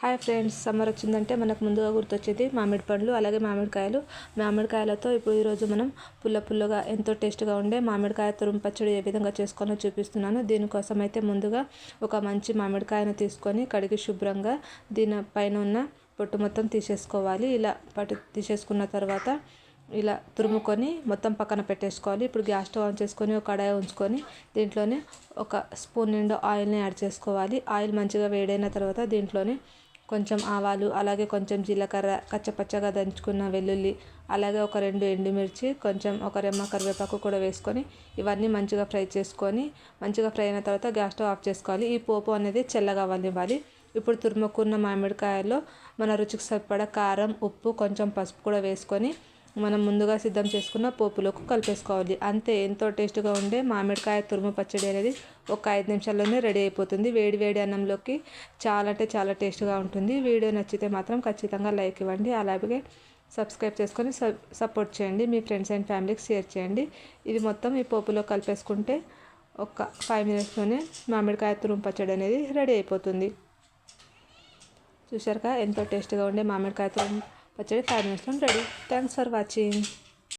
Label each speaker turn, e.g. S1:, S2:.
S1: Hi friends, summer వచ్చిందంటే మనకు ముందుగా గుర్తొచ్చేది మామిడి పండ్లు, అలాగే మామిడికాయలు. మామిడికాయలతో ఇప్పుడు ఈరోజు మనం పుల్లగా ఎంతో టేస్ట్గా ఉండే మామిడికాయ తురుము పచ్చడి ఏ విధంగా చేసుకోవాలో చూపిస్తున్నాను. దీనికోసం అయితే ముందుగా ఒక మంచి మామిడికాయను తీసుకొని కడిగి శుభ్రంగా దీనిపైన ఉన్న పొట్టు మొత్తం తీసేసుకోవాలి. ఇలా తీసేసుకున్న తర్వాత ఇలా తురుముకొని మొత్తం పక్కన పెట్టేసుకోవాలి. ఇప్పుడు గ్యాస్ స్టవ్ ఆన్ చేసుకొని ఒక కడాయి ఉంచుకొని దీంట్లోనే ఒక స్పూన్ నిండా ఆయిల్ని యాడ్ చేసుకోవాలి. ఆయిల్ మంచిగా వేడైన తర్వాత దీంట్లోనే కొంచెం ఆవాలు, అలాగే కొంచెం జీలకర్ర, కచ్చపచ్చగా దంచుకున్న వెల్లుల్లి, అలాగే ఒక 2 ఎండుమిర్చి, కొంచెం ఒక రెమ్మ కరివేపాకు కూడా వేసుకొని ఇవన్నీ మంచిగా ఫ్రై చేసుకొని మంచిగా ఫ్రై అయిన తర్వాత గ్యాస్ స్టవ్ ఆఫ్ చేసుకోవాలి. ఈ పోపు అనేది చల్లగా అవ్వాలి. ఇప్పుడు తురుముకున్న మామిడికాయల్లో మన రుచికి సరిపడా కారం, ఉప్పు, కొంచెం పసుపు కూడా వేసుకొని మనం ముందుగా సిద్ధం చేసుకున్న పోపులోకి కలిపేసుకోవాలి. అంతే, ఎంతో టేస్ట్గా ఉండే మామిడికాయ తురుము పచ్చడి అనేది ఒక 5 నిమిషాల్లోనే రెడీ అయిపోతుంది. వేడి అన్నంలోకి చాలా అంటే చాలా టేస్ట్గా ఉంటుంది. వీడియో నచ్చితే మాత్రం ఖచ్చితంగా లైక్ ఇవ్వండి, అలాగే సబ్స్క్రైబ్ చేసుకొని సపోర్ట్ చేయండి. మీ ఫ్రెండ్స్ అండ్ ఫ్యామిలీకి షేర్ చేయండి. ఇది మొత్తం ఈ పోపులో కలిపేసుకుంటే ఒక 5 మినిట్స్లోనే మామిడికాయ తురుము పచ్చడి అనేది రెడీ అయిపోతుంది. చూశారుగా, ఎంతో టేస్ట్గా ఉండే మామిడికాయ తురుము పచ్చడి 5 మినిట్స్లో రెడీ. Thanks for watching.